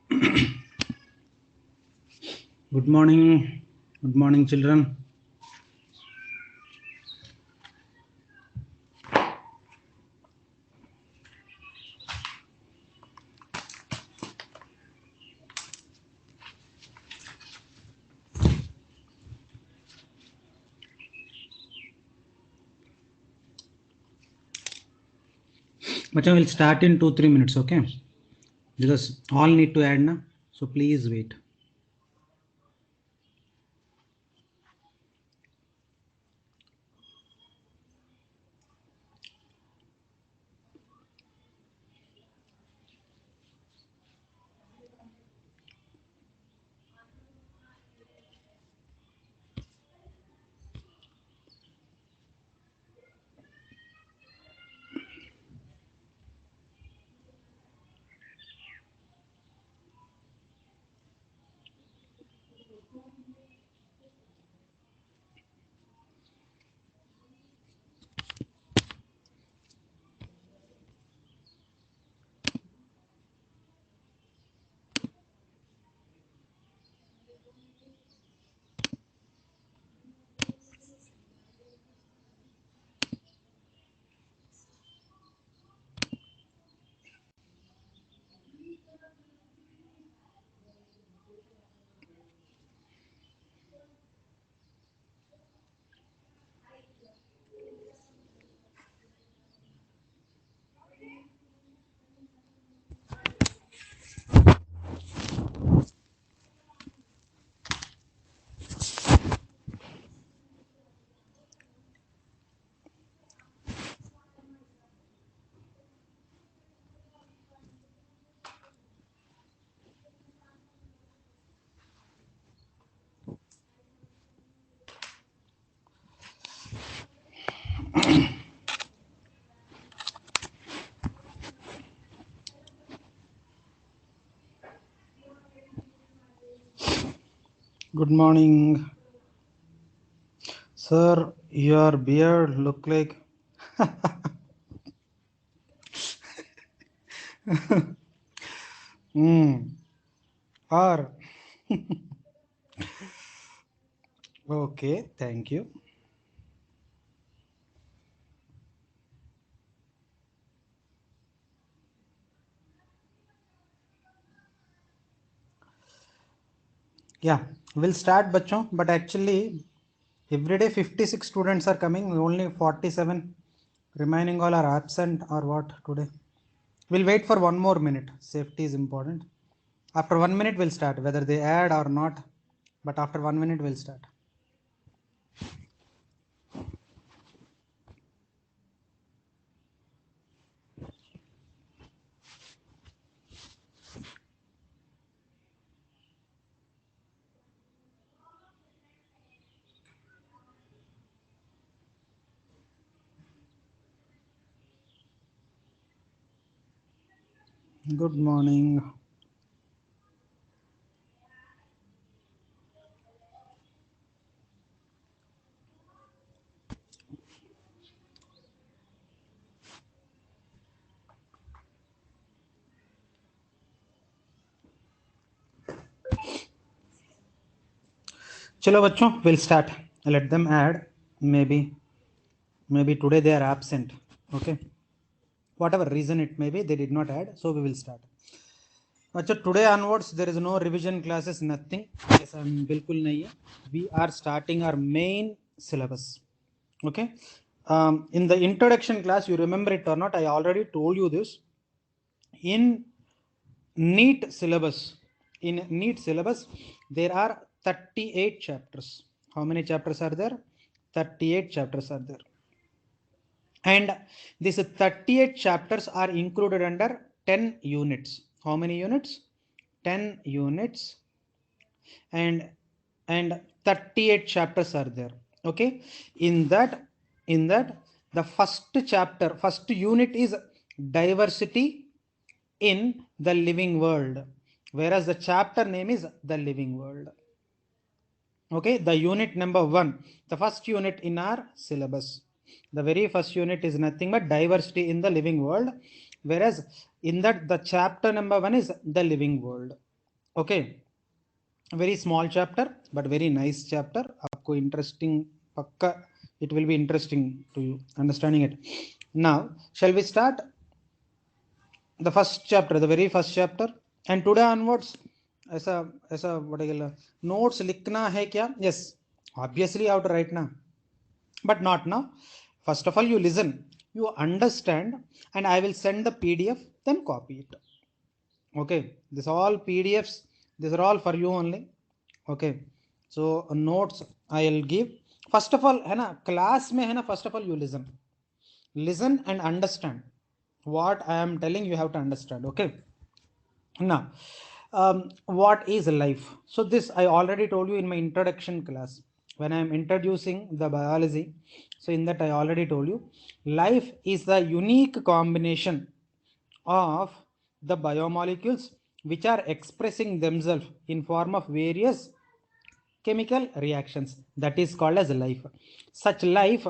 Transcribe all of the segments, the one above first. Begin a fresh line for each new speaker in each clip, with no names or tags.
Good morning. Good morning, children. But I will start in 2-3 minutes, okay? Because all need to add now. So please wait. Good morning. Sir, your beard look like or okay, thank you. Yeah, we'll start bachon, but actually every day 56 students are coming, only 47 remaining all are absent or what today. We'll wait for 1 more minute. Safety is important. After 1 minute, we'll start, whether they add or not. But after 1 minute, we'll start. Good morning. Chalo bachcho, we'll start. Let them add. Maybe today they are absent. Okay. Whatever reason it may be, they did not add. So we will start. Bachcho, today onwards, there is no revision classes, nothing. Yes, bilkul nahi hai. We are starting our main syllabus. Okay. In the introduction class, you remember it or not? I already told you this. In NEET syllabus, there are 38 chapters. How many chapters are there? 38 chapters are there. And these 38 chapters are included under 10 units. How many units? 10 units. And 38 chapters are there. Okay. In that, the first unit is diversity in the living world, whereas the chapter name is the living world. Okay, the unit number 1, the first unit in our syllabus, the very first unit is nothing but diversity in the living world, whereas in that the chapter number 1 is the living world. Okay, very small chapter but very nice chapter. आपको interesting पक्का, it will be interesting to you understanding it. Now shall we start the first chapter, the very first chapter? And today onwards ऐसा ऐसा what I call notes लिखना है क्या? Yes, obviously you have to write now, but not now. First of all you listen, you understand, and I will send the PDF, then copy it. Okay, this all PDFs, these are all for you only. Okay, so notes I'll give. First of all है ना, class में है ना, first of all you listen and understand what I am telling, you have to understand. Okay, now what is life? So this I already told you in my introduction class when I am introducing the biology. So in that I already told you life is the unique combination of the biomolecules which are expressing themselves in form of various chemical reactions, that is called as life. Such life,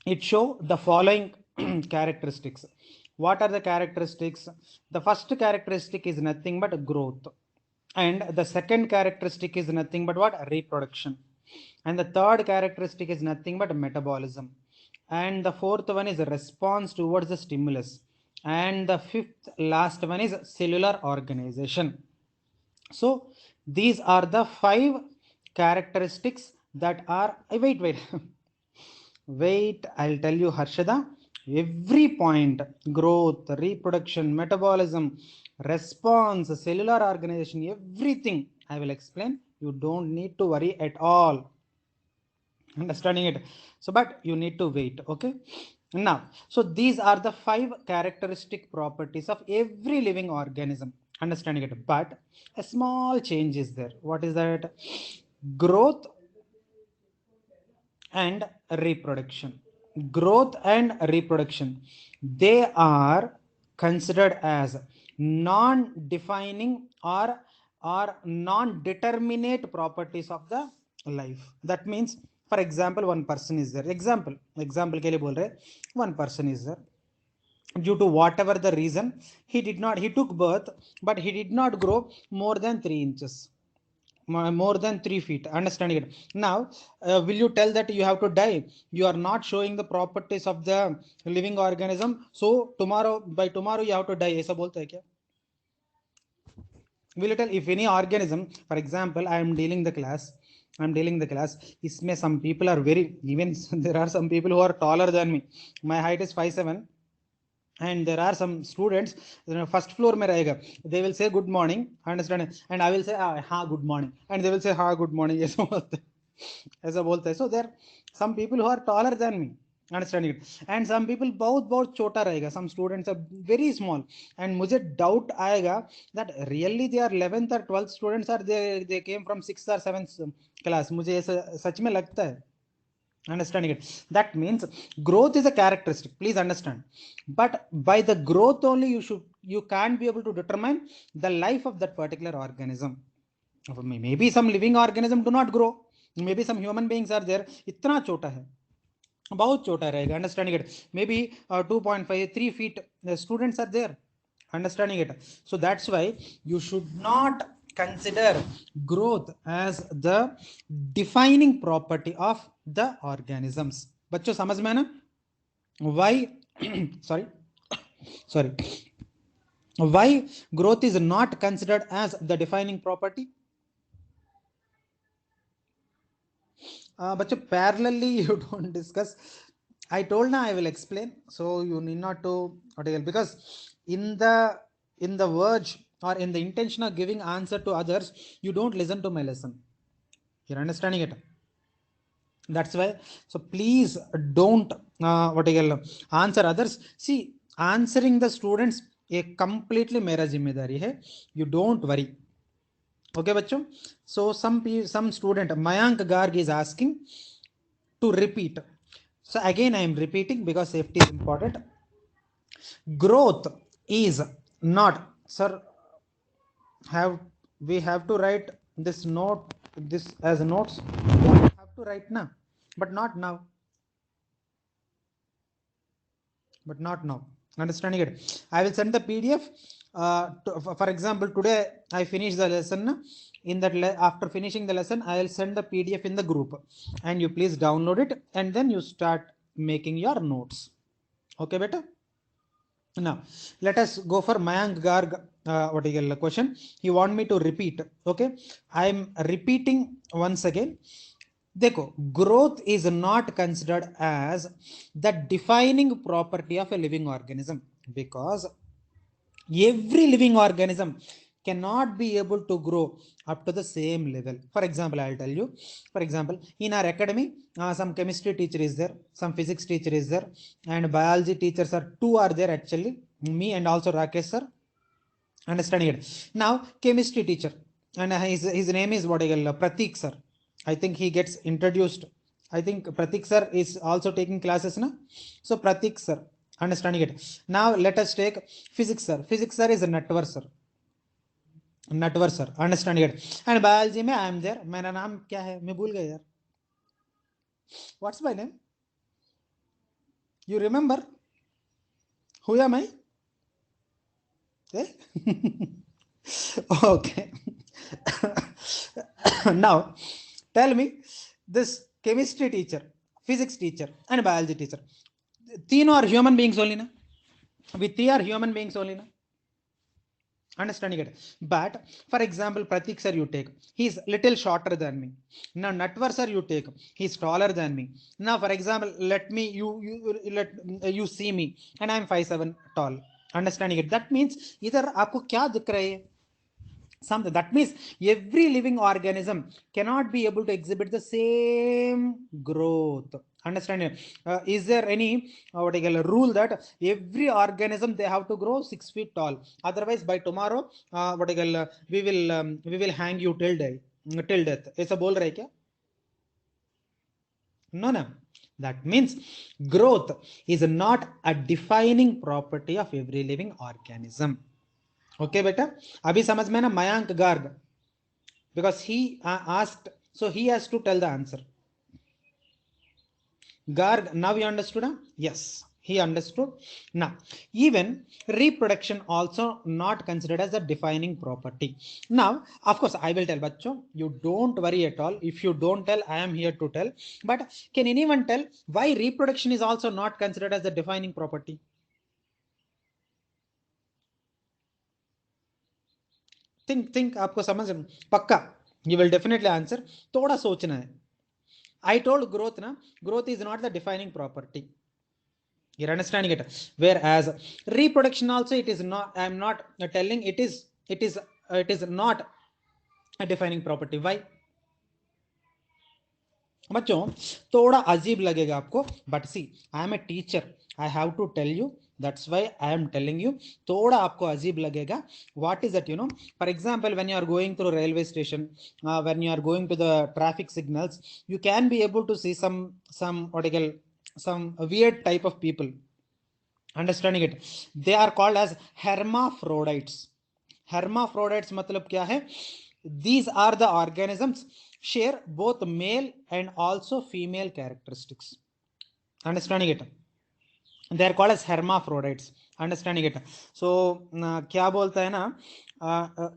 it show the following characteristics. What are the characteristics? The first characteristic is nothing but growth, and the second characteristic is nothing but what? Reproduction. And the third characteristic is nothing but metabolism, and the fourth one is response towards the stimulus, and the fifth last one is cellular organization. So these are the five characteristics that are wait wait, I'll tell you, Harshada, every point: growth, reproduction, metabolism, response, cellular organization, everything I will explain. You don't need to worry at all understanding it. So but you need to wait. Okay, now so these are the five characteristic properties of every living organism, understanding it. But a small change is there. What is that? Growth and reproduction. Growth and reproduction, they are considered as non-defining or non-determinate properties of the life. That means, for example, one person is there. Example के लिए बोल रहे, one person is there, due to whatever the reason, he took birth, but he did not grow more than 3 inches, more than 3 feet, understanding it. Now will you tell that you have to die? You are not showing the properties of the living organism, so tomorrow, by tomorrow you have to die, ऐसा बोलता है क्या? Will you tell? If any organism, for example, I'm dealing the class, इसमें some people are very, even there are some people who are taller than me. My height is 5'7", and there are some students, first floor mein rahega, they will say good morning, understand, and I will say ha good morning, and they will say ha good morning, ऐसा बोलते हैं. So there some people who are taller than me, understanding it, and some people बहुत बहुत छोटा रहेगा, some students are very small, and मुझे doubt आएगा that really they are 11th or 12th students, or they came from 6th or 7th class. मुझे ऐसा सच में लगता है, understanding it. That means growth is a characteristic, please understand, but by the growth only you can't be able to determine the life of that particular organism. Maybe some living organism do not grow, maybe some human beings are there, इतना छोटा है, बहुत छोटा रहेगा, understanding it. Maybe 2.5 3 feet students are there, understanding it. So that's why you should not consider growth as the defining property of the organisms. बच्चों समझ में है ना? Why sorry why growth is not considered as the defining property? बच्चों parallelly you don't discuss. I told now I will explain, so you need not to article, because in the verge or in the intention of giving answer to others, you don't listen to my lesson. You're understanding it? That's why. So please don't answer others. See, answering the students a completely मेरा जिम्मेदारी है. You don't worry. Okay, बच्चों. So some student Mayank Garg is asking to repeat. So again I am repeating because safety is important. Growth is not, sir, we have to write this note, this as notes. We have to write now, but not now. Understanding it? I will send the PDF. For example, today I finish the lesson. In that after finishing the lesson, I will send the PDF in the group, and you please download it, and then you start making your notes. Okay, better. Now let us go for Mayank Garg. What is the question? He want me to repeat. Okay, I am repeating once again. देखो, growth is not considered as the defining property of a living organism, because every living organism cannot be able to grow up to the same level. For example, I'll tell you. For example, in our academy, some chemistry teacher is there, some physics teacher is there, and biology teachers are two are there actually, me and also Rakesh sir. Understanding it? Now chemistry teacher, and his name is what I call Pratik sir. I think he gets introduced. I think Pratik sir is also taking classes now. So Pratik sir, understanding it? Now let us take physics sir. Physics sir is a Natwar sir. Natwar sir, understanding it? And biology में I am there. मेरा नाम क्या है मैं भूल गया यार. What's my name? You remember? Who am I? Eh? Okay. Now tell me, this chemistry teacher, physics teacher and biology teacher, तीनों are human beings only na? We three are human beings only na? Understanding it? But for example, Pratik sir you take, he's little shorter than me. Now Natwar sir you take, he's taller than me. Now for example, let me you see me and I'm 5'7" tall. Understanding it? That means इधर आपको क्या दिख रहा है? Something. That means every living organism cannot be able to exhibit the same growth. Understand? Is there any what I call a rule that every organism they have to grow 6 feet tall? Otherwise, by tomorrow, what I call we will hang you till death. ऐसा बोल रहे क्या? No, no. That means growth is not a defining property of every living organism. Okay, बेटा अभी समझ में ना Mayank Garg, because he asked, so he has to tell the answer. Garg, now you understood? Huh? Yes, he understood. Now even reproduction also not considered as a defining property. Now of course I will tell bachcho, you don't worry at all. If you don't tell, I am here to tell. But can anyone tell why reproduction is also not considered as a defining property? think आपको समझ पक्का? You will definitely answer. थोड़ा सोचना है. I told growth na, growth is not the defining property. You're understanding it? Whereas reproduction also, it is not. I am not telling it is not a defining property. Why? बच्चों थोड़ा अजीब लगेगा आपको, but see, I am a teacher. I have to tell you. That's why I am telling you. थोड़ा आपको अजीब लगेगा. What is that? You know, for example, when you are going through railway station, when you are going to the traffic signals, you can be able to see some what I call some weird type of people. Understanding it? They are called as hermaphrodites. Hermaphrodites मतलब क्या है? These are the organisms share both male and also female characteristics. Understanding it? They are called as hermaphrodites. Understanding it? So क्या बोलता है ना,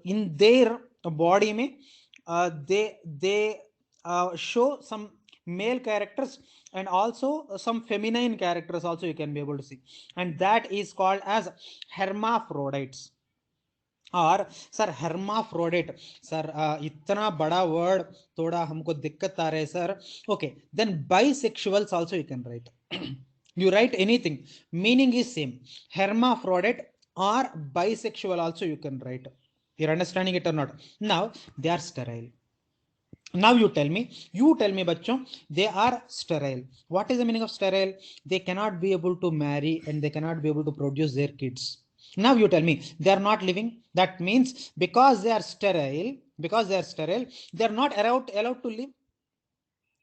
in their body में they show some male characters and also some feminine characters also you can be able to see, and that is called as hermaphrodites. और sir hermaphrodite sir इतना बड़ा word थोड़ा हमको दिक्कत आ रहा है sir. Okay, then bisexuals also you can write. You write anything, meaning is same. Hermaphrodite or bisexual also you can write. You're understanding it or not? Now they are sterile. Now you tell me bachcho, they are sterile. What is the meaning of sterile? They cannot be able to marry and they cannot be able to produce their kids. Now you tell me they are not living. That means because they are sterile, they are not allowed to live.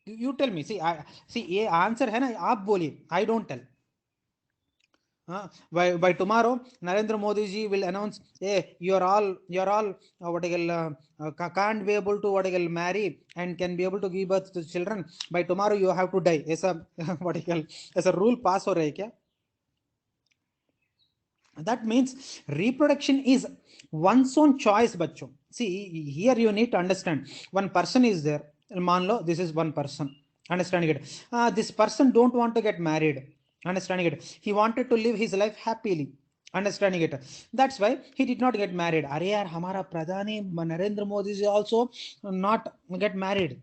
You tell me. See ये answer है ना, आप बोलिए. I don't tell. By tomorrow Narendra Modi ji will announce, hey, you're all what I call can't be able to what I call marry and can be able to give birth to children. By tomorrow you have to die. ऐसा what I call ऐसा rule pass हो रहा है क्या? That means reproduction is one's own choice, bachcho. See, here you need to understand, one person is there, मान लो this is one person, understanding it. This person don't want to get married, understanding it. He wanted to live his life happily, understanding it. That's why he did not get married. Are yaar, hamara pradhani Narendra Modi is also not get married.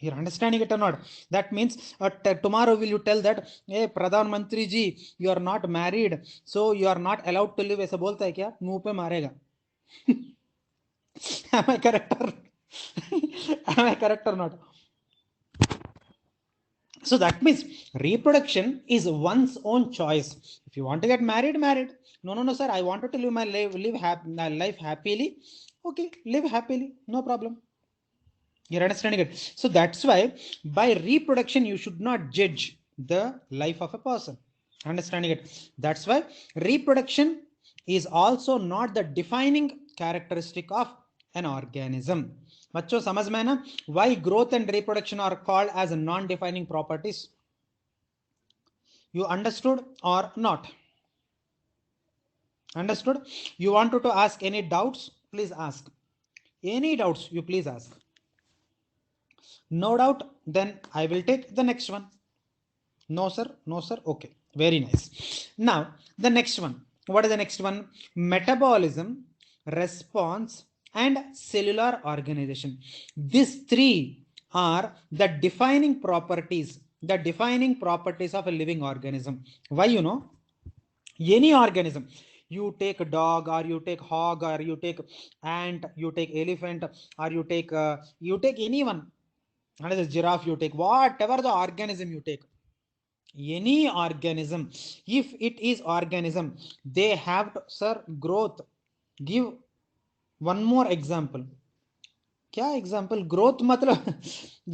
You're understanding it or not? That means tomorrow will you tell that, hey Pradhan Mantri ji, you are not married, so you are not allowed to live, ऐसा बोलता है क्या? मुंह पे मारेगा. Am I correct or am I correct or not? So that means reproduction is one's own choice. If you want to get married, married. No, sir, I wanted to live my life happily. Okay, live happily, no problem. You're understanding it? So that's why by reproduction, you should not judge the life of a person. Understanding it? That's why reproduction is also not the defining characteristic of an organism. बच्चों समझ में ना, why growth and reproduction are called as non-defining properties? You understood or not? Understood? You wanted to ask any doubts? Please ask. Any doubts, you please ask. No doubt, then I will take the next one. No, sir. No, sir. Okay. Very nice. Now, the next one. What is the next one? Metabolism, response, and cellular organization. These three are the defining properties of a living organism. Why? You know, any organism, you take a dog, or you take hog, or you take ant, you take elephant, or you take anyone, another giraffe, you take whatever the organism you take, any organism, if it is organism, they have to, sir, growth. Give one more example. क्या example? Growth मतलब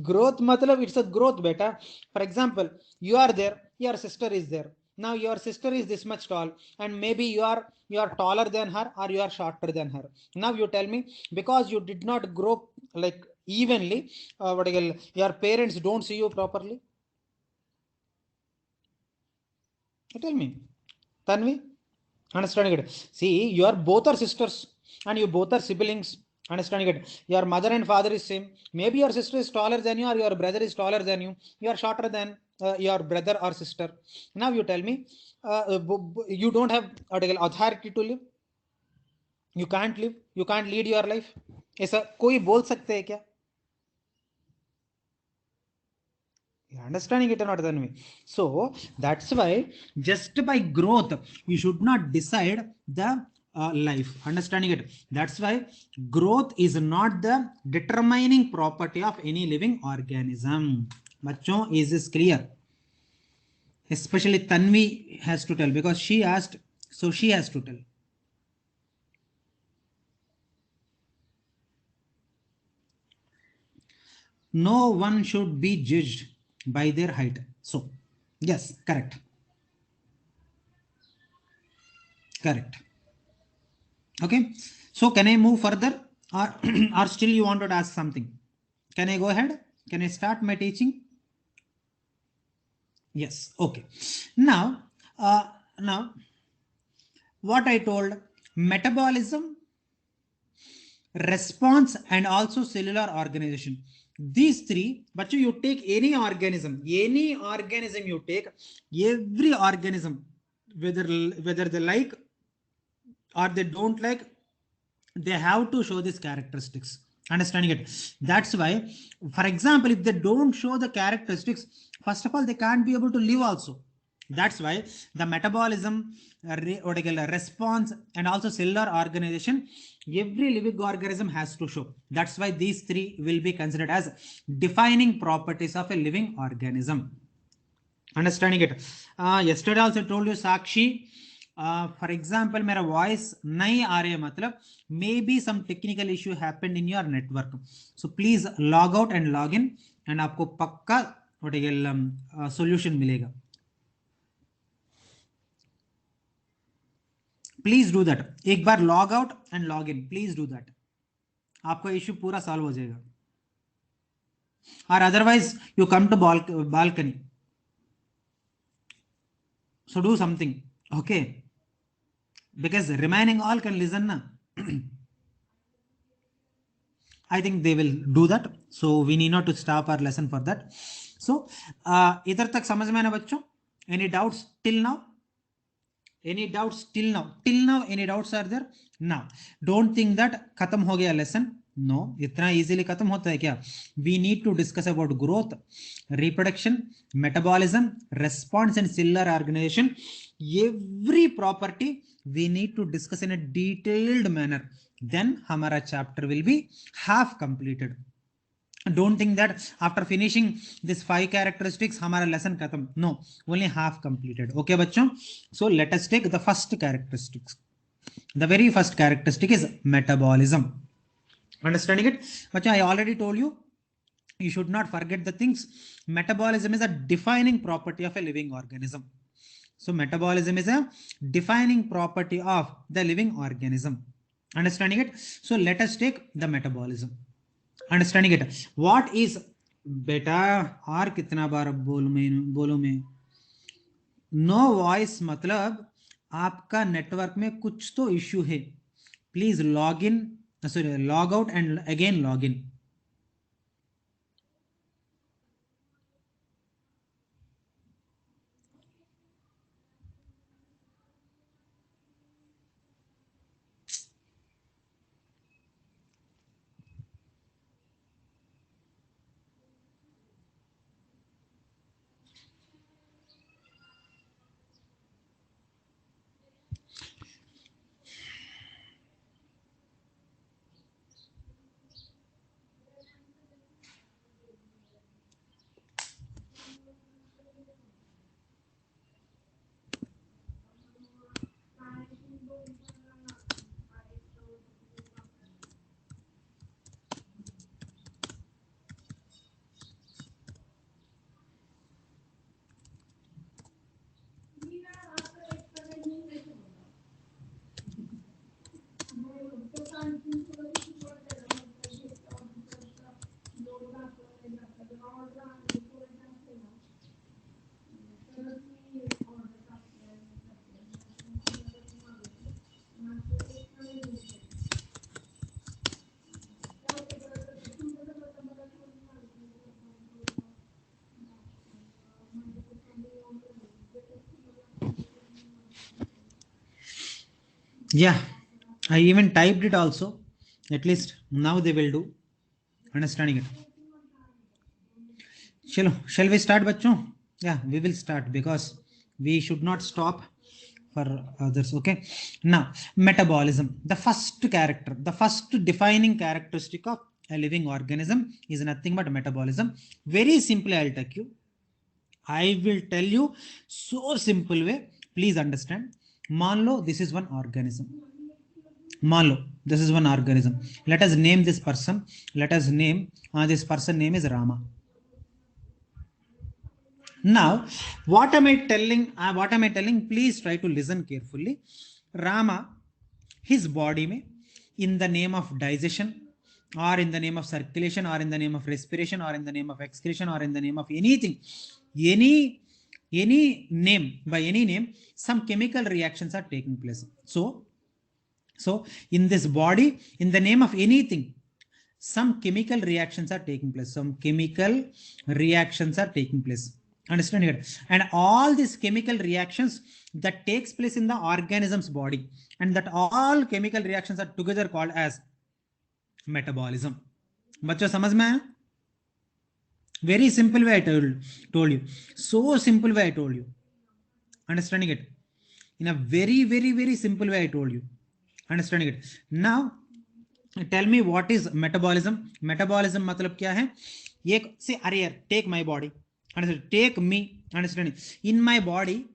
growth मतलब it's a growth beta. For example, you are there, your sister is there. Now your sister is this much tall, and maybe you are taller than her, or you are shorter than her. Now you tell me, because you did not grow like evenly, your parents don't see you properly. Tell me, Tanvi, understanding it? See, you are both are sisters, and you both are siblings. Understanding it? Your mother and father is same. Maybe your sister is taller than you, or your brother is taller than you. You are shorter than your brother or sister. Now you tell me, you don't have authority to live. You can't live. You can't lead your life. ऐसा कोई बोल सकते हैं क्या? You're understanding it or not, Tanvi? So that's why just by growth, you should not decide the life. Understanding it? That's why growth is not the determining property of any living organism. Bachon, is this clear? Especially Tanvi has to tell, because she asked, so she has to tell. No one should be judged by their height. So yes, correct. Okay, so can I move further, or or still you wanted to ask something? Can I go ahead? Can I start my teaching? Yes. Okay. Now what I told, metabolism, response, and also cellular organization. These three, but you take any organism you take, every organism, whether they like or they don't like, they have to show these characteristics. Understanding it? That's why, for example, if they don't show the characteristics, first of all, they can't be able to live also. That's why the metabolism, response, and also cellular organization, every living organism has to show. That's why these three will be considered as defining properties of a living organism. Understanding it? Yesterday also told you, Sakshi, for example, मेरा voice नहीं आ रहा है, मतलब maybe some technical issue happened in your network. So please log out and log in, and आपको पक्का solution मिलेगा. Please do that. एक बार log out and log in. Please do that. आपका issue पूरा solve हो जाएगा. Or otherwise, you come to balcony. So do something. Okay. because remaining all can listen na. I think they will do that, so we need not to stop our lesson for that. So इधर तक समझ में आना बच्चों? Any doubts till now? Any doubts till now? Till now any doubts are there? Now don't think that खत्म हो गया lesson. No, इतना easily खत्म होता है क्या? We need to discuss about growth, reproduction, metabolism, response and cellular organization. Every property we need to discuss in a detailed manner. Then हमारा chapter will be half completed. Don't think that after finishing this 5 characteristics हमारा lesson खत्म. No, only half completed. Okay बच्चों, so let us take the first characteristics. The very first characteristic is metabolism. Understanding it बच्चों? I already told you, you should not forget the things. Metabolism is a defining property of a living organism. So metabolism is a defining property of the living organism. Understanding it? So let us take the metabolism. Understanding it. What is बेटा और कितना बार बोलो मैं no voice मतलब आपका network में कुछ तो इश्यू है. Please log in, sorry log out and again log in. Yeah, I even typed it also. At least now they will do. Understanding it. Chalo, shall we start बच्चों? Yeah, we will start because we should not stop for others. Okay. Now, metabolism. The first character, the first defining characteristic of a living organism is nothing but metabolism. Very simply, I'll take you. I will tell you so simple way. Please understand. मान लो this is one organism. मान लो this is one organism. Let us name this person. Let us name this person name is Rama. Now, what am I telling? What am I telling? Please try to listen carefully. Rama, his body में, in the name of digestion, or in the name of circulation, or in the name of respiration, or in the name of excretion, or in the name of anything, any name, by any name, some chemical reactions are taking place. So in this body, in the name of anything, some chemical reactions are taking place. Some chemical reactions are taking place. Understand here? And all these chemical reactions that takes place in the organism's body, and that all chemical reactions are together called as metabolism. बच्चों समझ में आया? Very simple way I told you. So simple way I told you. Understanding it? In a very, very, very simple way I told you. Understanding it? Now, tell me what is metabolism. Metabolism मतलब क्या है? ये say Arya, take my body. Understand? Take me. Understand it? In my body,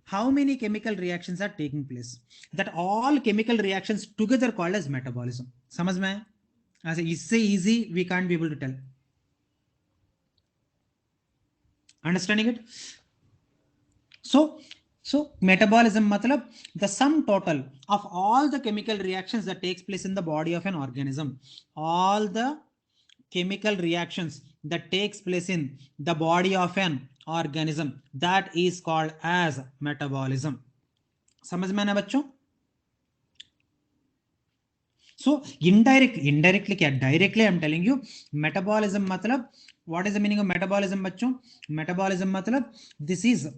how many chemical reactions are taking place? That all chemical reactions together called as metabolism. समझ में आया? ऐसे इससे easy we can't be able to tell. Understanding it? So metabolism matlab the sum total of all the chemical reactions that takes place in the body of an organism. All the chemical reactions that takes place in the body of an organism, that is called as metabolism. समझ में आना बच्चों? So indirectly क्या, directly I'm telling you metabolism मतलब, what is the meaning of metabolism बच्चों? Metabolism मतलब this is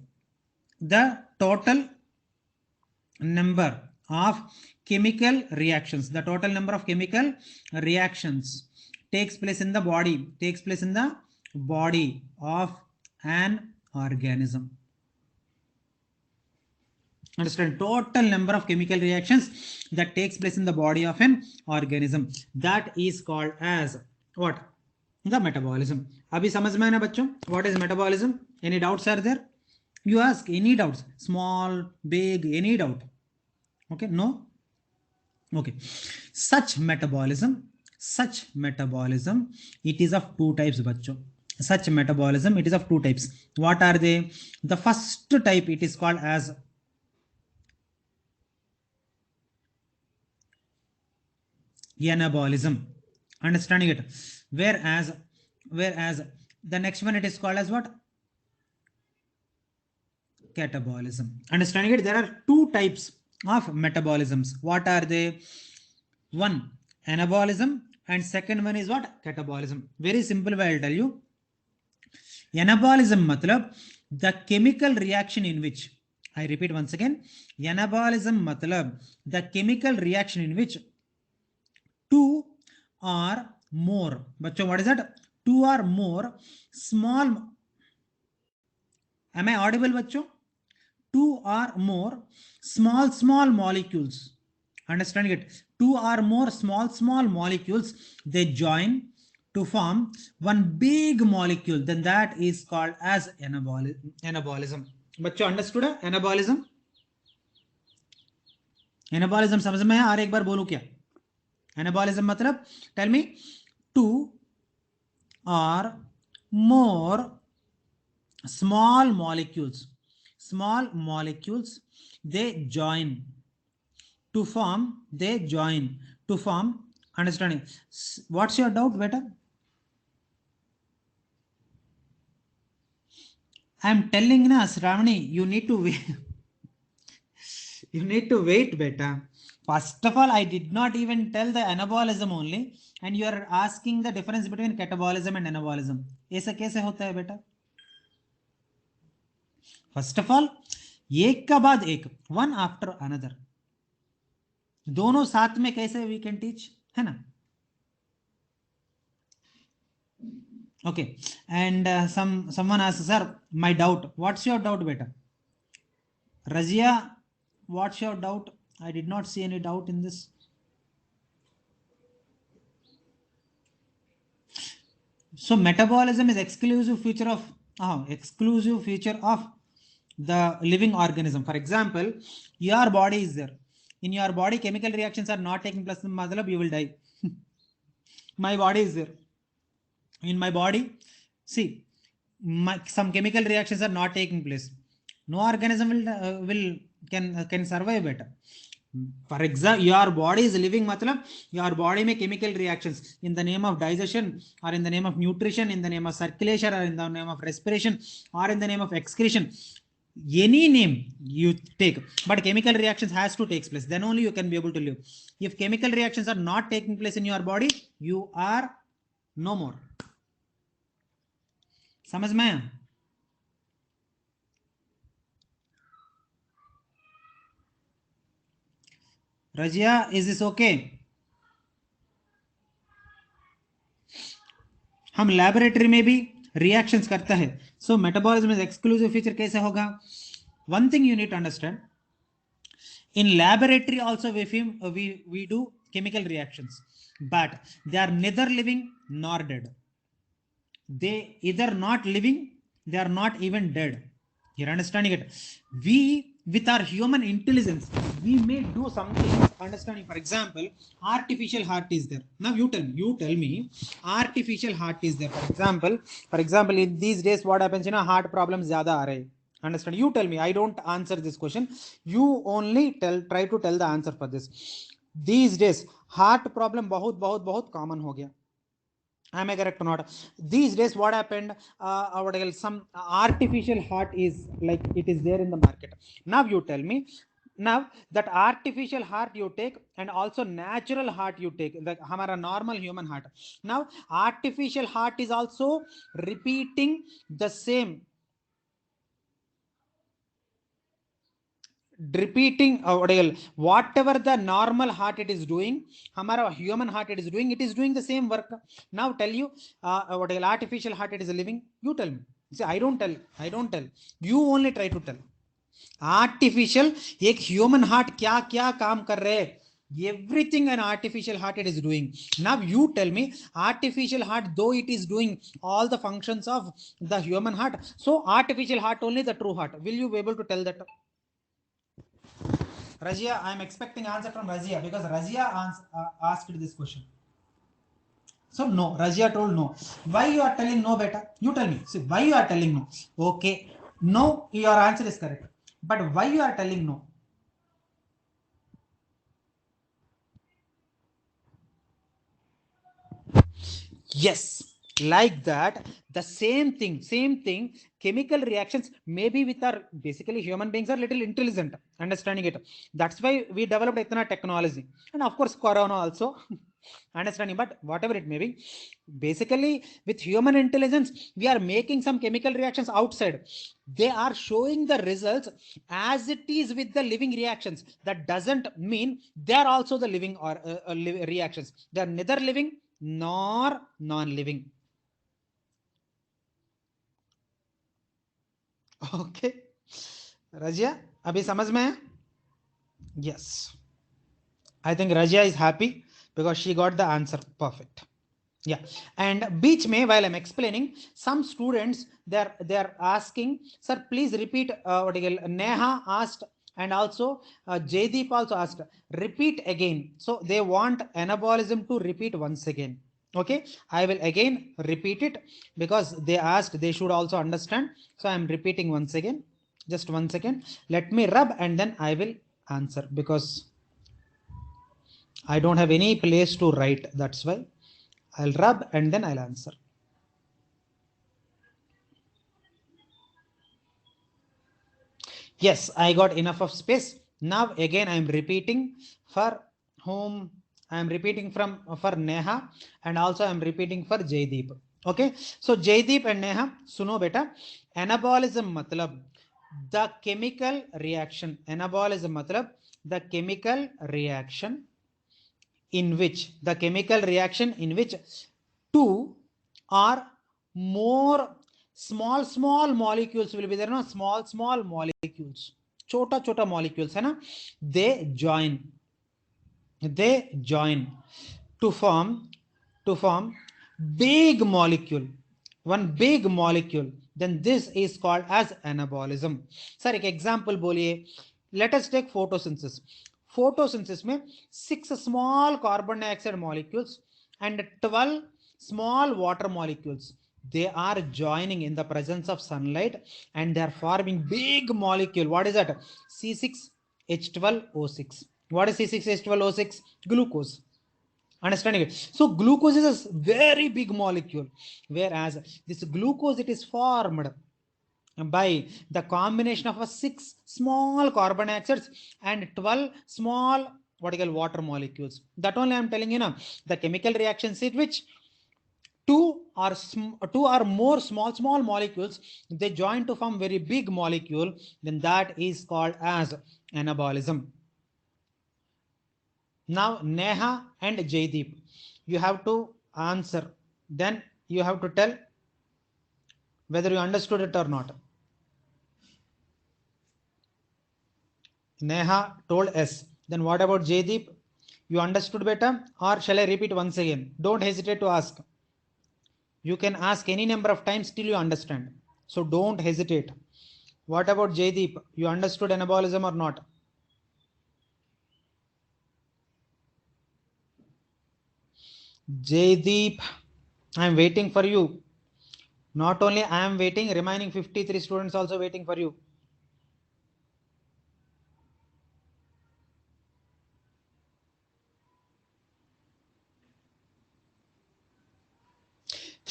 the total number of chemical reactions, the total number of chemical reactions takes place in the body of an organism. Understand? Total number of chemical reactions that takes place in the body of an organism, that is called as what? The metabolism. अभी समझ में आया ना बच्चों? What is metabolism? Any doubts are there? You ask any doubts, small, big, any doubt? Okay, no? Okay. Such metabolism, it is of two types, bachcho. Such metabolism, it is of two types. What are they? The first type, it is called as anabolism. Understanding it? Whereas the next one, it is called as what? Catabolism. Understanding it? There are two types of metabolisms. What are they? One, anabolism, and second one is what? Catabolism. Very simple way I'll tell you. Anabolism matlab the chemical reaction in which, I repeat once again, anabolism matlab the chemical reaction in which two or more, bachcho, what is that? Two or more small, am I audible bachcho? Two or more small molecules, understanding it? Two or more small molecules, they join to form one big molecule, then that is called as anabolism. बच्चों understood है anabolism? anabolism समझ में है? और एक बार बोलूं क्या anabolism मतलब? tell me. Two or more small molecules, they join to form, understanding? What's your doubt, beta? I am telling na Shravani, you need to wait. You need to wait, beta. First of all, I did not even tell the anabolism only, and you are asking the difference between catabolism and anabolism. ऐसा कैसे होता है बेटा? First of all, एक का बाद एक, one after another, दोनों साथ में कैसे वी कैन टीच, है ना? Okay, and someone asks, sir, my doubt. What's your doubt, beta? Razia, what's your doubt? I did not see any doubt in this. So metabolism is exclusive feature of the living organism. For example, your body is there. In your body, chemical reactions are not taking place, matlab you will die. My body is there. In my body, see, some chemical reactions are not taking place. No organism can survive better. For example, your body is living, matlab your body में chemical reactions in the name of digestion, or in the name of nutrition, in the name of circulation, or in the name of respiration, or in the name of excretion, any name you take, but chemical reactions has to take place, then only you can be able to live. If chemical reactions are not taking place in your body, you are no more. समझ में आया? Razia, is this okay? हम laboratory में भी reactions करता है. So metabolism is exclusive feature कैसे होगा? One thing you need to understand, in laboratory also we do chemical reactions, but they are neither living nor dead. They either not living, they are not even dead. You're understanding it? We, with our human intelligence, we may do something. Understanding? For example, artificial heart is there. Now you tell me artificial heart is there. For example, in these days what happens, heart problems zyada aa rahe. Understand? You tell me. I don't answer this question. You only try to tell the answer for this. These days heart problem बहुत common हो गया. Am I correct or not? These days what happened, some artificial heart is like, it is there in the market. Now you tell me, Now that artificial heart you take and also natural heart you take, like हमारा normal human heart. Now artificial heart is also repeating the same, whatever the normal heart it is doing, हमारा human heart it is doing the same work. Now tell you artificial heart it is living. You tell me. See, I don't tell. You only try to tell. Artificial एक human heart क्या क्या काम कर रहे हैं, everything an artificial heart it is doing. Now you tell me, artificial heart, though it is doing all the functions of the human heart, so artificial heart only the true heart. Will you be able to tell that? Razia, I am expecting answer from Razia because Razia asked this question. So no, Razia told no. Why you are telling no, beta? You tell me. See, why you are telling no? Okay, no, your answer is correct. But why you are telling no? Yes, like that, the same thing, chemical reactions, maybe with our, basically human beings are little intelligent understanding it. That's why we developed ethna technology, and of course corona also understanding. But whatever it may be, basically with human intelligence we are making some chemical reactions outside. They are showing the results as it is with the living reactions. That doesn't mean they are also the living or reactions. They are neither living nor non-living. Okay, Rajia, abhi samajh mein hai? Yes, I think Rajia is happy because she got the answer perfect. Yeah, and beach mein, while I'm explaining, some students they're asking, sir please repeat what you call, Neha asked, and also Jaydeep also asked, repeat again. So they want anabolism to repeat once again. Okay, I will again repeat it because they asked, they should also understand. So I'm repeating once again. Just 1 second, let me rub and then I will answer because I don't have any place to write. That's why I'll rub and then I'll answer. Yes, I got enough of space. Now again I am repeating for whom. I am repeating for Neha, and also I am repeating for Jaydeep. Okay, so Jaydeep and Neha, suno beta. Anabolism matlab the chemical reaction. Anabolism matlab the chemical reaction in which two or more small molecules will be there. No, small molecules, chota molecules है ना, they join to form big molecule, one big molecule. Then this is called as anabolism. Sir, एक example बोलिए. Let us take photosynthesis. Photosynthesis में 6 small carbon dioxide molecules and 12 small water molecules, they are joining in the presence of sunlight and they are forming big molecule. What is that? C6H12O6. What is C6H12O6? Glucose. Understanding it? So glucose is a very big molecule, whereas this glucose, it is formed by the combination of a 6 small carbon dioxides and 12 small what you call water molecules. That only I am telling you now. The chemical reactions in which two or more small molecules, they join to form very big molecule, then that is called as anabolism. Now Neha and Jaydeep, you have to answer, then you have to tell whether you understood it or not. Neha told S. Then what about Jaydeep? You understood better, or shall I repeat once again? Don't hesitate to ask. You can ask any number of times till you understand. So don't hesitate. What about Jaydeep? You understood anabolism or not? Jaydeep, I am waiting for you. Not only I am waiting, remaining 53 students also waiting for you.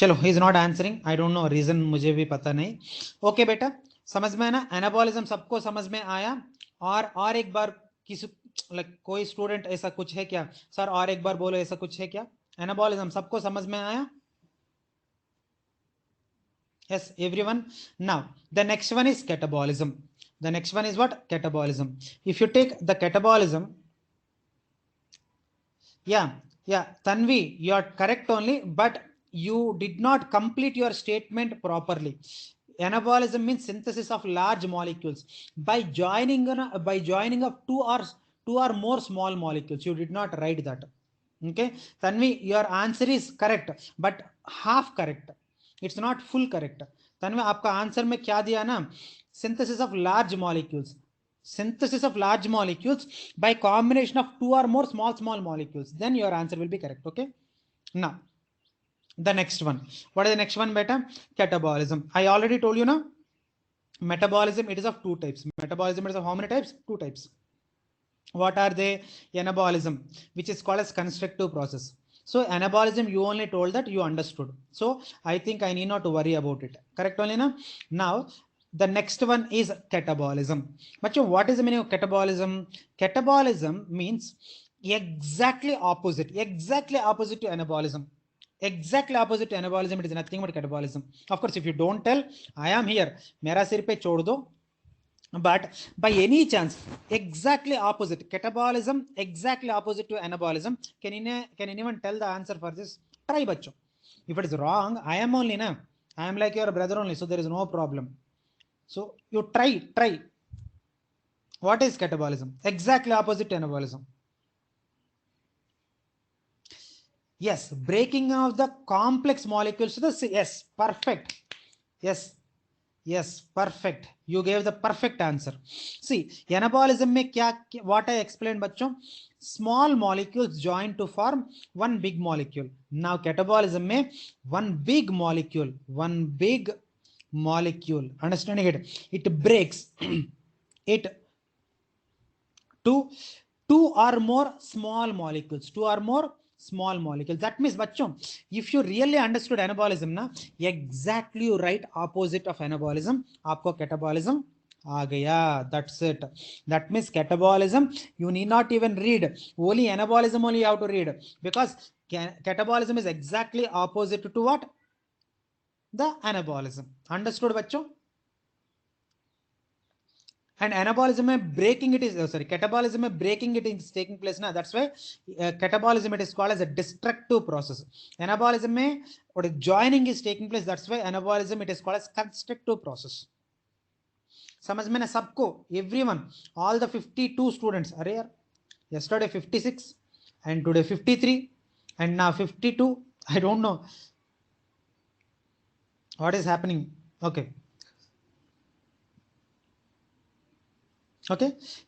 चलो, he is not answering. I don't know reason, मुझे भी पता नहीं. Okay बेटा, समझ में है ना? एनाबॉलिज्म सबको समझ में आया, और एक बार किसी लाइक कोई स्टूडेंट ऐसा कुछ है क्या सर? और एक बार बोलो, ऐसा कुछ है क्या? एनाबॉलिज्म सबको समझ में आया? Yes, everyone. Now the next one is catabolism. The next one is what? Catabolism. If you take the catabolism, yeah, Tanvi, you are correct only, but you did not complete your statement properly. Anabolism means synthesis of large molecules by joining of two or more small molecules. You did not write that. Okay, Tanvi, your answer is correct, but half correct. It's not full correct. Tanvi, आपका answer में क्या दिया ना? Synthesis of large molecules. Synthesis of large molecules by combination of two or more small molecules. Then your answer will be correct. Okay. Now the next one. What is the next one, beta? Catabolism. I already told you now. Metabolism, it is of two types. Metabolism is of how many types? Two types. What are they? Anabolism, which is called as constructive process. So anabolism, you only told that, you understood. So I think I need not to worry about it. Correct only now? Now the next one is catabolism. But what is the meaning of catabolism? Catabolism means exactly opposite to anabolism. Exactly opposite to anabolism. It is nothing but catabolism. Of course, if you don't tell, I am here. Mera sir pe chhod do. But by any chance, exactly opposite catabolism, exactly opposite to anabolism. Can anyone tell the answer for this? Try, bachcho. If it is wrong, I am only na. I am like your brother only, so there is no problem. So you try. What is catabolism? Exactly opposite to anabolism. Yes, breaking of the complex molecules to the yes, perfect. Yes, perfect. You gave the perfect answer. See, anabolism में क्या what I explained बच्चों? Small molecules join to form one big molecule. Now catabolism में one big molecule. Understanding it? It breaks it to two or more small molecules. That means bachcho, if you really understood anabolism na, exactly you write opposite of anabolism, aapko catabolism aa gaya. That's it. That means catabolism you need not even read, only anabolism only you have to read, because catabolism is exactly opposite to what? The anabolism. Understood bachcho? And anabolism में breaking it is catabolism में breaking it is taking place ना. That's why catabolism it is called as a destructive process. Anabolism में what joining is taking place. That's why anabolism it is called as constructive process. समझ में ना सबको? Everyone, all the 52 students. अरे यार, yesterday 56 and today 53 and now 52. I don't know what is happening. Okay,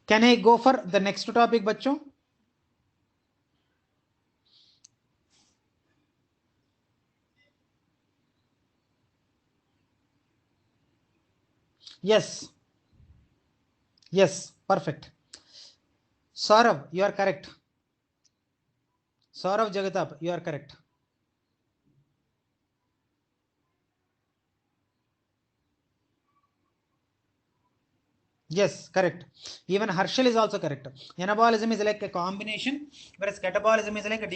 can I go for the next topic, bachcho? Yes, perfect. Saurav, you are correct. Saurav Jagatap, you are correct. Yes, correct. Even Harshal is also correct. Anabolism is like a combination, whereas catabolism is like a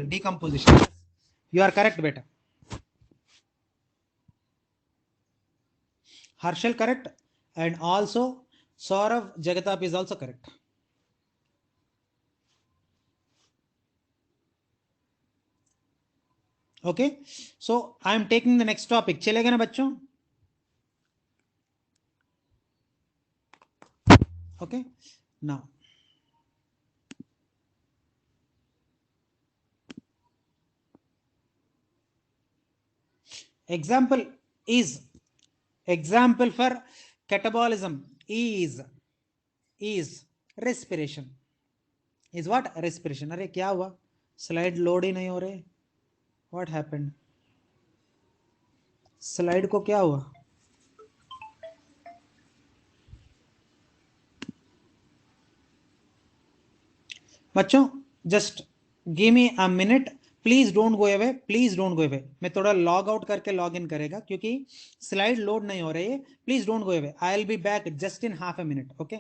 decomposition. You are correct, beta. Harshal correct, and also Saurav Jagatap is also correct. Okay, so I am taking the next topic. चलेगा ना बच्चों? Okay, now example for catabolism is respiration. Is what? Respiration. अरे क्या हुआ? Slide load ही नहीं हो रहे. What happened? Slide को क्या हुआ? बच्चों, just give me a minute. Please don't go away, मैं थोड़ा लॉग आउट करके लॉग इन करेगा क्योंकि स्लाइड लोड नहीं हो रही है. Please don't go away. I will be back just in half a minute. Okay.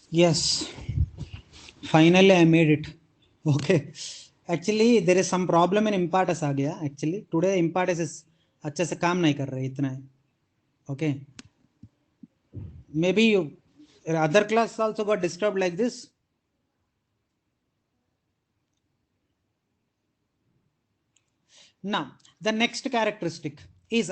Yes, finally I made it. Okay, actually there is some problem in impartus आ गया. Actually today impartus is अच्छे से काम नहीं कर रहे इतना है. Okay, maybe you other class also got disturbed like this. Now the next characteristic is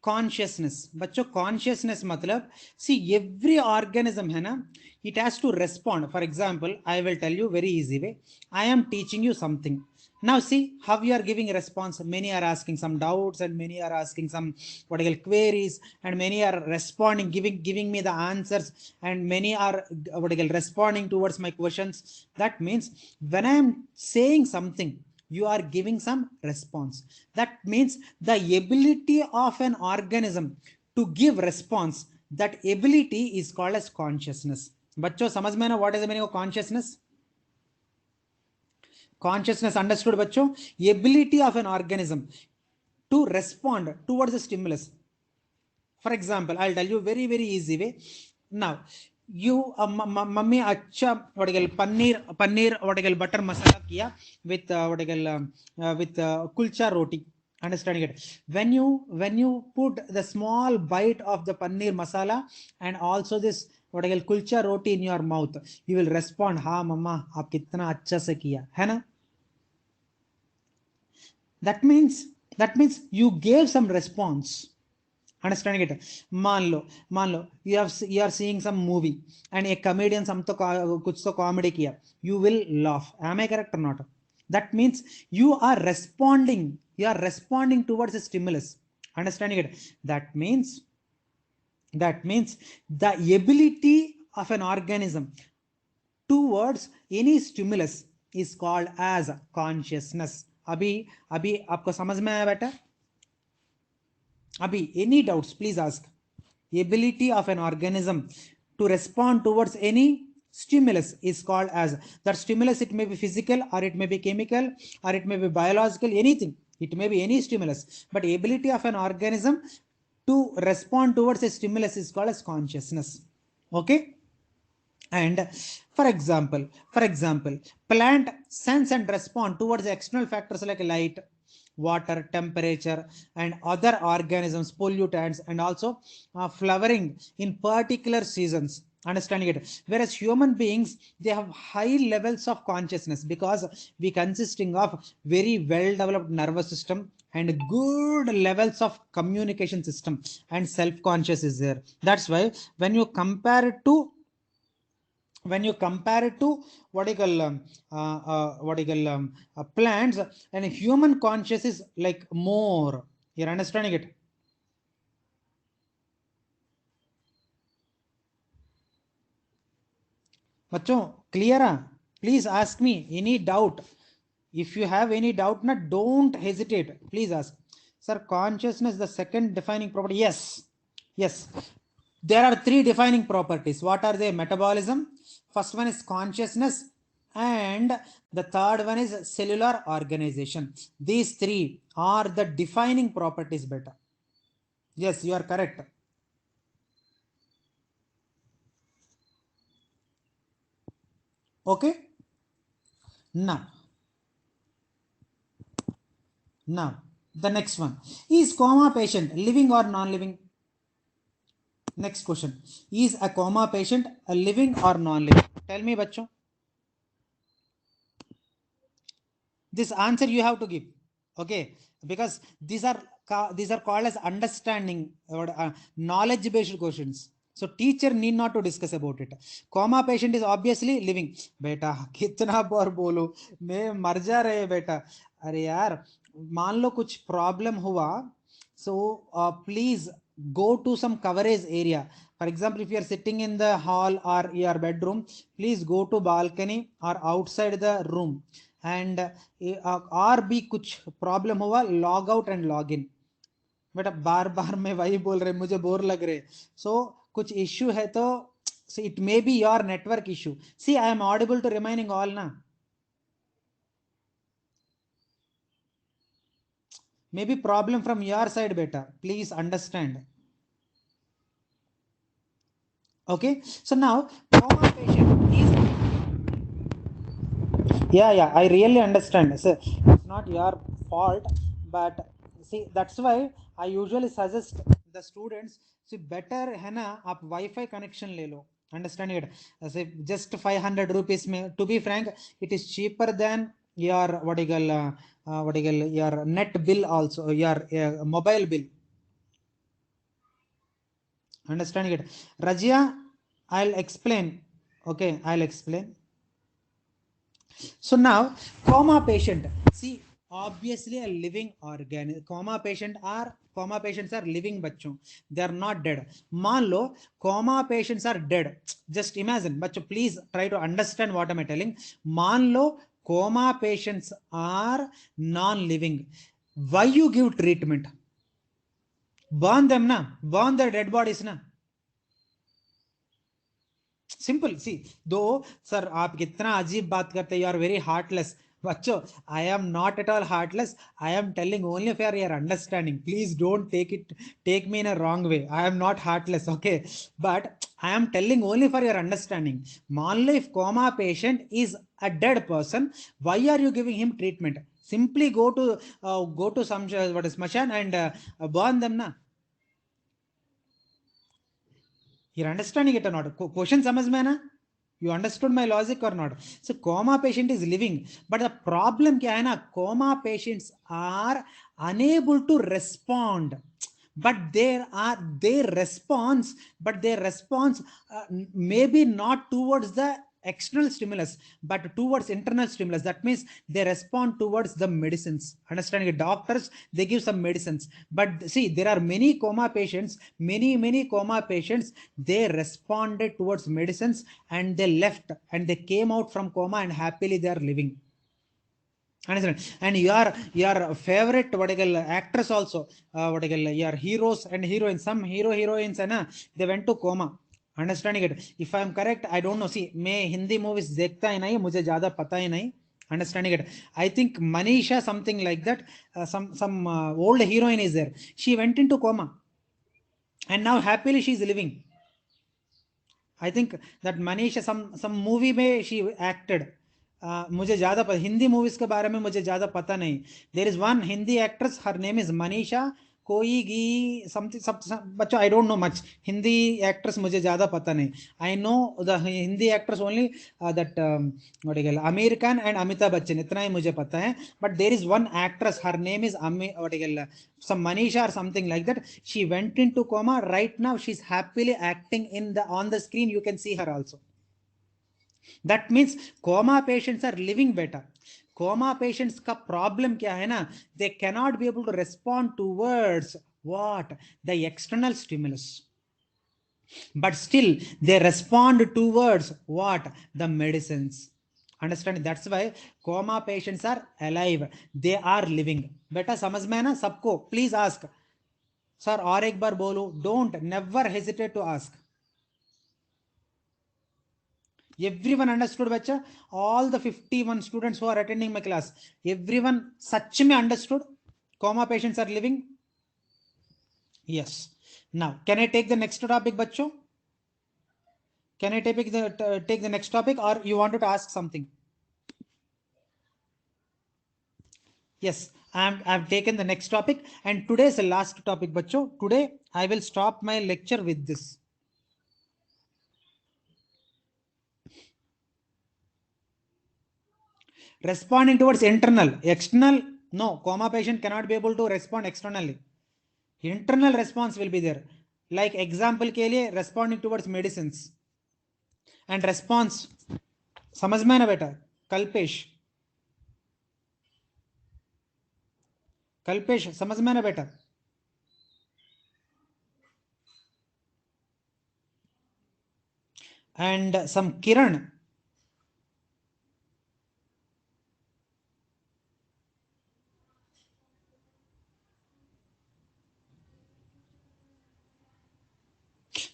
consciousness. बच्चों consciousness मतलब see every organism है ना, it has to respond. For example, I will tell you very easy way. I am teaching you something. Now see how you are giving a response. Many are asking some doubts and many are asking some what I call queries, and many are responding, giving me the answers, and many are what I call responding towards my questions. That means when I am saying something, you are giving some response. That means the ability of an organism to give response, that ability is called as consciousness. बच्चों समझ में ना what is the meaning of consciousness? Consciousness understood बच्चों? Ability of an organism to respond towards a stimulus. For example, I'll tell you very easy way. Now you mummy अच्छा what paneer what butter मसाला किया with what with kulcha roti. Understanding it, when you put the small bite of the paneer masala and also this what kulcha roti in your mouth, you will respond, हाँ मम्मा आप कितना अच्छा से किया है ना. that means that means you gave some response. Understanding it, मान लो you are seeing some movie and a comedian some तो कुछ तो comedy किया, you will laugh. Am I correct or not? That means you are responding towards a stimulus. Understanding it, that means the ability of an organism towards any stimulus is called as consciousness. अभी अभी आपको समझ में आया बेटा? Abhi, any doubts, please ask. Ability of an organism to respond towards any stimulus is called as, that stimulus, it may be physical or it may be chemical or it may be biological, anything. It may be any stimulus, but ability of an organism to respond towards a stimulus is called as consciousness. Okay? And for example, plant sense and respond towards external factors like light, water, temperature, and other organisms, pollutants, and also flowering in particular seasons. Understanding it. Whereas human beings, they have high levels of consciousness because we consisting of very well developed nervous system and good levels of communication system, and self-conscious is there. That's why when you compare it to what you call plants, and human conscious is like more. You're understanding it? बच्चों clear है? Please ask me any doubt. If you have any doubt, not don't hesitate, please ask. Sir, consciousness the second defining property. Yes, there are three defining properties. What are they? Metabolism, first one is consciousness, and the third one is cellular organization. These three are the defining properties better. Yes, you are correct. Okay, now now the next one is coma patient living or non-living. Next question, is a coma patient a living or non-living? Tell me bachcho. This answer you have to give. Okay, because these are called as understanding or knowledge based questions. So teacher need not to discuss about it. Coma patient is obviously living. बेटा कितना बार बोलो, मैं मर जा रहे बेटा. अरे यार मान लो कुछ प्रॉब्लम हुआ, so please go to some coverage area. For example, if you are sitting in the hall or your bedroom, please go to balcony or outside the room, and और भी कुछ प्रॉब्लम हुआ, log out and log in. बेटा बार बार मैं वही बोल रहे, मुझे बोर लग रहे. सो कुछ इश्यू है तो it may be your network issue. See I am audible to remaining all ना? Maybe problem from your side बेटा, please understand. Okay, so now coma patient is, yeah, I really understand. So it's not your fault, but see, that's why I usually suggest the students, see, better है ना आप Wi-Fi connection ले लो. Understand it? Say just 500 rupees में, to be frank, it is cheaper than your what do you call your net bill also, your mobile bill. Understanding it? Rajia, I'll explain. Okay, I'll explain. So now, coma patient. See, obviously a living organism. Coma patients are living बच्चों. They are not dead. मान लो coma patients are dead. Just imagine, बच्चों. Please try to understand what am I telling. मान लो coma patients are non-living. Why you give treatment? Burn them na. Burn their dead bodies na. Simple see दो sir आप कितना अजीब बात करते you are very heartless बच्चों I am not at all heartless I am telling only for your understanding please don't take me in a wrong way I am not heartless okay but I am telling only for your understanding मान लो if coma patient is a dead person why are you giving him treatment simply go to some what is smashan and burn them na. You're understanding it or not? Question समझ में है ना? You understood my logic or not? So coma patient is living, but the problem क्या है ना? Coma patients are unable to respond, but their response maybe not towards the external stimulus but towards internal stimulus. That means they respond towards the medicines. Understanding it? Doctors, they give some medicines, but see, there are many coma patients, they responded towards medicines and they left and they came out from coma and happily they are living. Understand? And your favorite what I call actress also, what I call your heroes and heroines, some heroines है they went to coma. Understanding it? If I am correct, I don't know. See, मैं Hindi movies देखता ही नहीं, मुझे ज़्यादा पता ही नहीं. Understanding it? I think Manisha, something like that. Some old heroine is there. She went into coma, and now happily she is living. I think that Manisha, some movie में she acted. मुझे ज़्यादा Hindi movies के बारे में मुझे ज़्यादा पता नहीं. There is one Hindi actress, her name is Manisha कोई गी समथिंग सब बच्चों. I don't know much Hindi actress, मुझे ज़्यादा पता नहीं. I know the Hindi actress only that what Aamir Khan and Amitabh Bachchan, इतना ही मुझे पता है. But there is one actress, her name is what some Manisha or something like that. She went into coma. Right now she's happily acting in the on the screen. You can see her also. That means coma patients are living better. Coma patients का problem क्या है ना? They cannot be able to respond towards what? The external stimulus. But still they respond towards what? The medicines. Understand? That's why coma patients are alive. They are living. बेटा समझ में है ना सबको? Please ask. Sir और एक बार बोलो. Don't never hesitate to ask. Everyone understood, bacha? All the 51 students who are attending my class, everyone सच में understood? Coma patients are living? Yes. Now, can I take the next topic, bachcho? Can I take the next topic, or you wanted to ask something? Yes, I've taken the next topic, and today is the last topic, bachcho. Today I will stop my lecture with this. Responding towards internal, external, no, coma patient cannot be able to respond externally. Internal response will be there. Like example के लिए responding towards medicines and response. समझ में ना बेटा? कल्पेश समझ में ना बेटा? And some Kiran.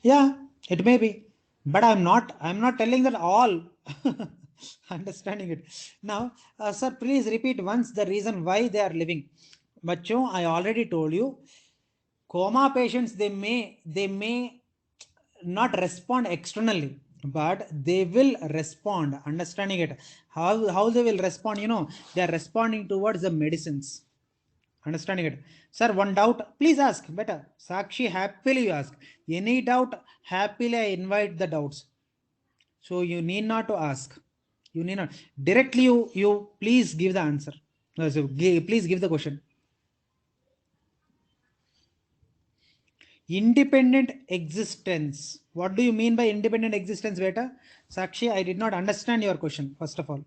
Yeah, it may be, but I'm not telling that all. Understanding it. Now, sir, please repeat once the reason why they are living. Bachcho, I already told you, coma patients, they may not respond externally, but they will respond. Understanding it? How they will respond? They are responding towards the medicines. Understanding it? Sir, one doubt, please ask. Better. Sakshi, happily you ask. Any doubt, happily I invite the doubts. So you need not to ask. You need not. Directly you please give the answer. So please give the question. Independent existence. What do you mean by independent existence, Beta? Sakshi, I did not understand your question, first of all.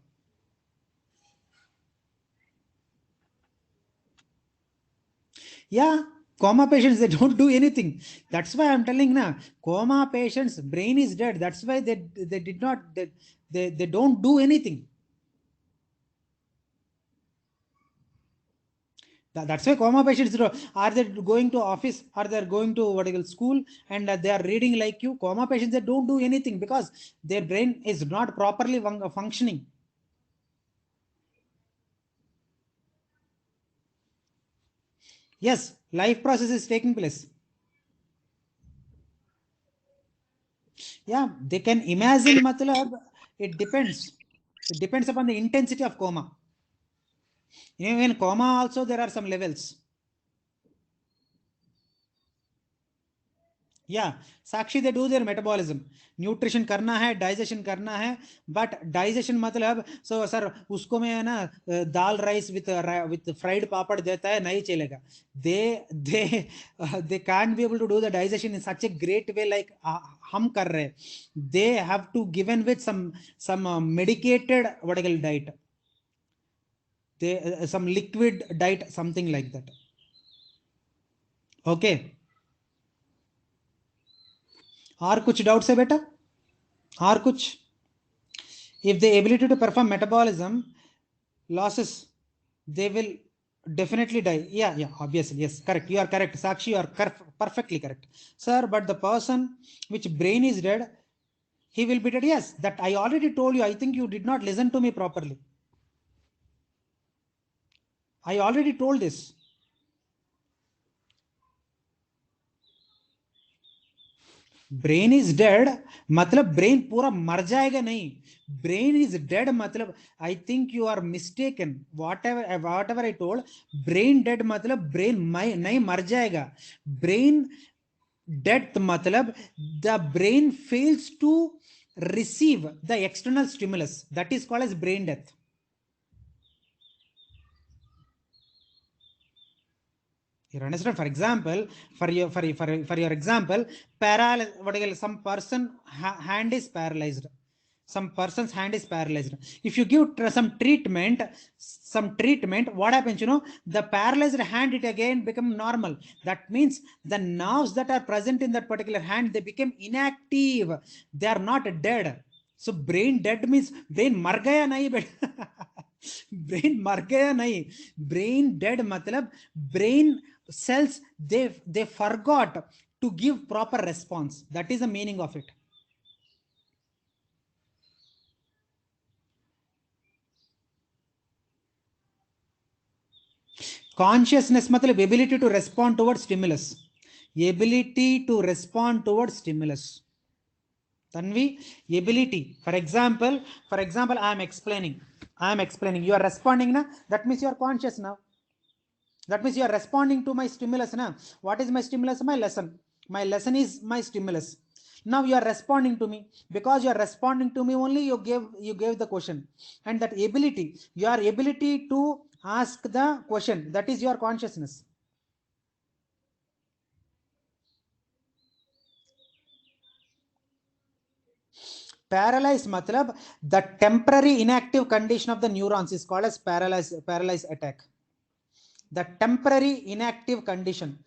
Yeah, coma patients, they don't do anything. That's why I'm telling now, coma patients, brain is dead. That's why they did not, they don't do anything. That's why coma patients are they going to office, or they're going to what you call school, and they are reading like you. Coma patients, they don't do anything because their brain is not properly functioning. Yes, life process is taking place. Yeah, they can imagine, matlab, it depends. It depends upon the intensity of coma. In coma also there are some levels. Yeah, Sakshi, they do their metabolism. Nutrition करना है, digestion करना है, but digestion मतलब so sir उसको मैं है ना दाल rice with fried papad देता है नहीं चलेगा. They can't be able to do the digestion in such a great way like हम कर रहे. They have to given with some medicated what I call diet. They some liquid diet, something like that. Okay. और कुछ doubts है बेटा? और कुछ? If the ability to perform metabolism losses, they will definitely die. Yeah, obviously, yes, correct, you are correct, Sakshi, you are perfectly correct, sir. But the person which brain is dead, he will be dead. Yes, that I already told you. I think you did not listen to me properly. I already told this. Brain is dead मतलब brain पूरा मर जाएगा नहीं. Brain is dead मतलब I think you are mistaken. Whatever I told, brain dead मतलब brain नहीं मर जाएगा. ब्रेन डेथ मतलब the brain fails to receive the external stimulus. That is called as brain death. You understand? For example, for your example, some person hand is paralyzed. Some person's hand is paralyzed. If you give some treatment, what happens? The paralyzed hand, it again become normal. That means the nerves that are present in that particular hand, they become inactive. They are not dead. So brain dead means brain mar gaya nahi beta. Brain mar gaya nahi. Brain dead matlab brain cells, they forgot to give proper response. That is the meaning of it. Consciousness matlab ability to respond towards stimulus. Ability to respond towards stimulus. Tanvi, ability. For example, I am explaining. You are responding now. That means you are conscious now. That means you are responding to my stimulus now. What is my stimulus? My lesson. My lesson is my stimulus. Now you are responding to me. Because you are responding to me only, you gave the question. And that ability, your ability to ask the question, that is your consciousness. Paralyzed matlab the temporary inactive condition of the neurons is called as paralyzed attack. The temporary inactive condition,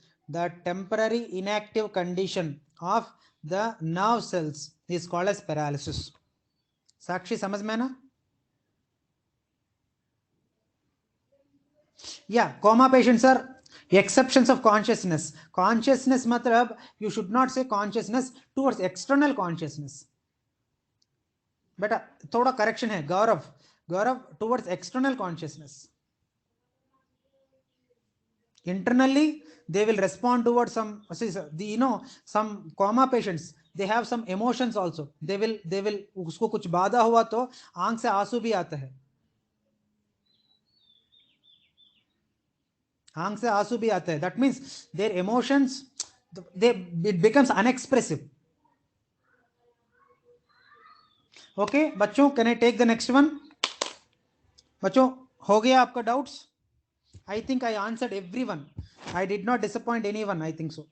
of the nerve cells is called as paralysis. Sakshi, समझ में ना? Yeah, coma patients are exceptions of consciousness. Consciousness matlab you should not say consciousness towards external consciousness. बेटा थोड़ा correction है. Gaurav towards external consciousness. Internally they will respond towards some coma patients, they have some emotions also. They will उसको कुछ बाधा हुआ तो आंख से आंसू भी आता है, आंख से आंसू भी आता है. That means their emotions, it becomes unexpressive. Okay बच्चों, can I take the next one? बच्चों हो गया आपका doubts? I think I answered everyone. I did not disappoint anyone. I think so.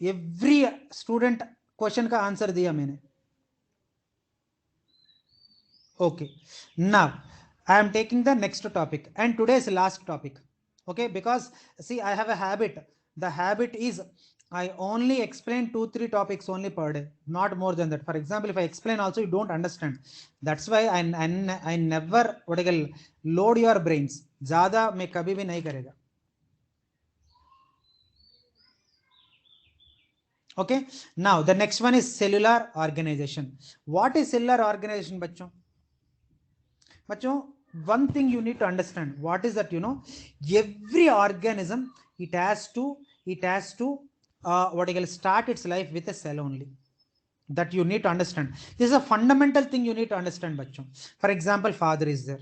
Every student question का answer दिया मैंने. Okay, now I am taking the next topic and today's last topic. Okay, because see, I have a habit. The habit is I only explain 2-3 topics only per day, not more than that. For example, if I explain also, you don't understand. That's why I never what I call load your brains. ज़्यादा मैं कभी भी नहीं करेगा. Okay, now the next one is cellular organization. What is cellular organization, bachcho? One thing you need to understand. What is that? Every organism, it has to what I call start its life with a cell only. That you need to understand. This is a fundamental thing you need to understand, bachcho. For example, father is there.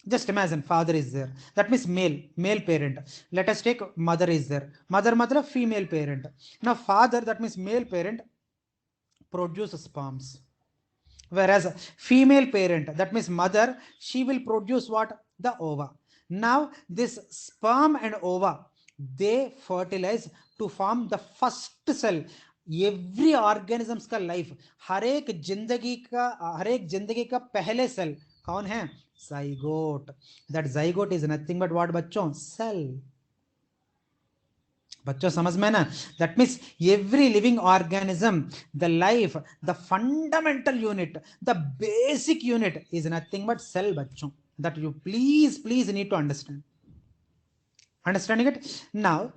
Just imagine father is there. That means male parent. Let us take mother is there. Mother matlab female parent. Now father, that means male parent, produces sperms. Whereas female parent, that means mother, she will produce what? The ova. Now this sperm and ova, they fertilize to form the first cell. Every organisms का life, हर एक जिंदगी का पहले cell कौन है? Zygote. That zygote is nothing but what बच्चों? Cell. बच्चों समझ में ना? That means every living organism, the life, the fundamental unit, the basic unit is nothing but cell, बच्चों. That you please need to understand. Understanding it? Now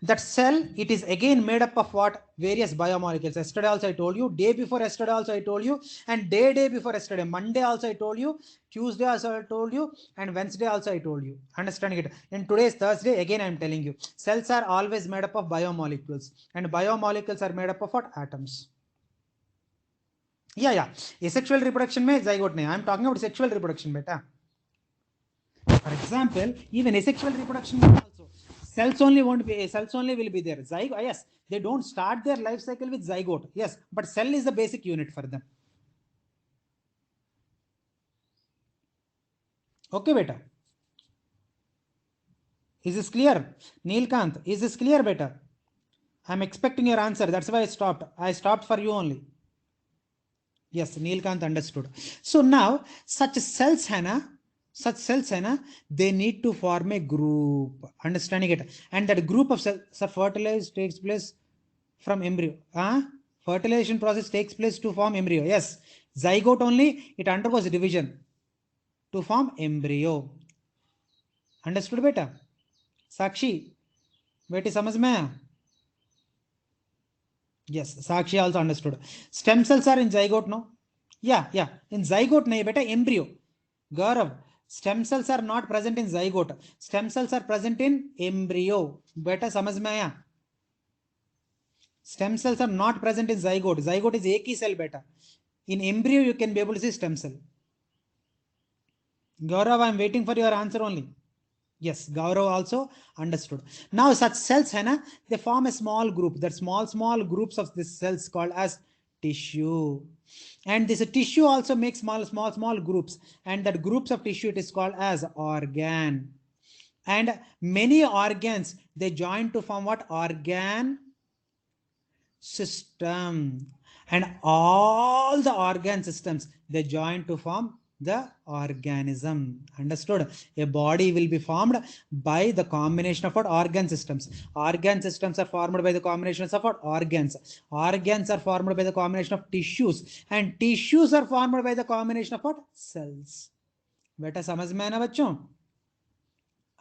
that cell, it is again made up of what? Various biomolecules. Yesterday also I told you, day before yesterday also I told you, and day before yesterday, Monday also I told you, Tuesday also I told you, and Wednesday also I told you. Understanding it? In today's Thursday, again I am telling you, cells are always made up of biomolecules, and biomolecules are made up of what? Atoms. Yeah. Asexual reproduction में zygote नहीं. I am talking about sexual reproduction, beta. For example, even asexual reproduction also, cells only will be there. Zygote, yes, they don't start their life cycle with zygote, yes, but cell is the basic unit for them. Okay, beta. Is this clear? Neelkant, is this clear, beta? I'm expecting your answer. That's why I stopped. I stopped for you only. Yes, Neelkant understood. So now such cells, they need to form a group. Understanding it? And that group of cells, fertilization takes place from embryo. Fertilization process takes place to form embryo. Yes, zygote only, it undergoes division to form embryo. Understood, beta? Sakshi, beti samajh mein aaya? Yes, Sakshi also understood. Stem cells are in zygote, no? Yeah. In zygote, nahi beta, embryo. Gaurav, stem cells are not present in zygote. Stem cells are present in embryo. Beta, samajh mein aaya? Stem cells are not present in zygote. Zygote is एक ही cell, beta. In embryo, you can be able to see stem cell. Gaurav, I am waiting for your answer only. Yes, Gaurav also understood. Now such cells, they form a small group. That small groups of these cells called as tissue. And this tissue also makes small groups. And that groups of tissue, it is called as organ. And many organs, they join to form what? Organ system. And all the organ systems, they join to form the organism. Understood? A body will be formed by the combination of what? Organ systems. Organ systems are formed by the combinations of what? Organs. Organs are formed by the combination of tissues, and tissues are formed by the combination of what? Cells. Beta samajh mein aaya na bachchon?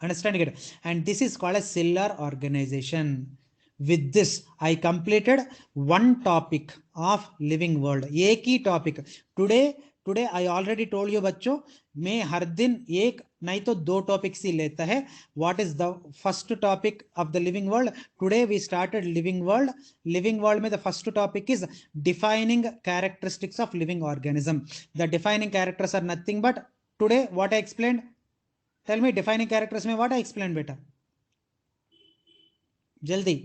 Understanding it? And this is called a cellular organization. With this, I completed one topic of living world. एक ही topic. Today today I already told you बच्चों, मैं हर दिन एक नहीं तो दो topics ही लेता है. What is the first topic of the living world? Today we started living world. Living world में the first topic is defining characteristics of living organism. The defining characters are nothing but today what I explained. Tell me defining characters में what I explain बेटा, जल्दी.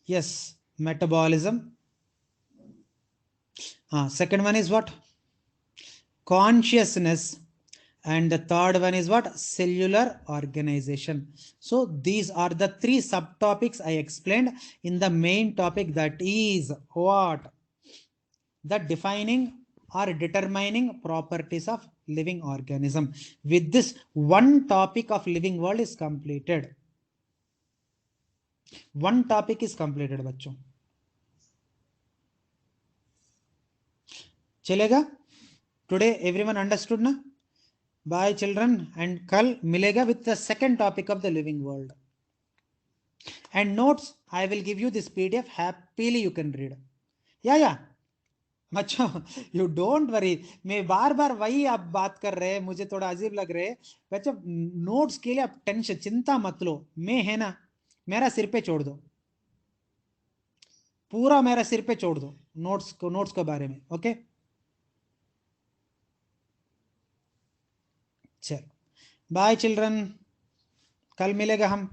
Yes, metabolism. Second one is what? Consciousness. And the third one is what? Cellular organization. So these are the three subtopics I explained in the main topic, that is what? The defining or determining properties of living organism. With this, one topic of living world is completed. One topic is completed बच्चों. चलेगा? Today everyone understood ना? Bye children, and कल मिलेगा with the second topic of the living world. And notes I will give you this PDF, happily you can read. या बच्चों you don't worry. मैं बार बार वही आप बात कर रहे हैं, मुझे थोड़ा अजीब लग रहे हैं बच्चों. नोट्स के लिए आप टेंशन चिंता मत लो, मैं है ना, मेरा सिर पे छोड़ दो, पूरा मेरा सिर पे छोड़ दो नोट्स के बारे में. ओके चल, बाय चिल्ड्रन, कल मिलेगा हम.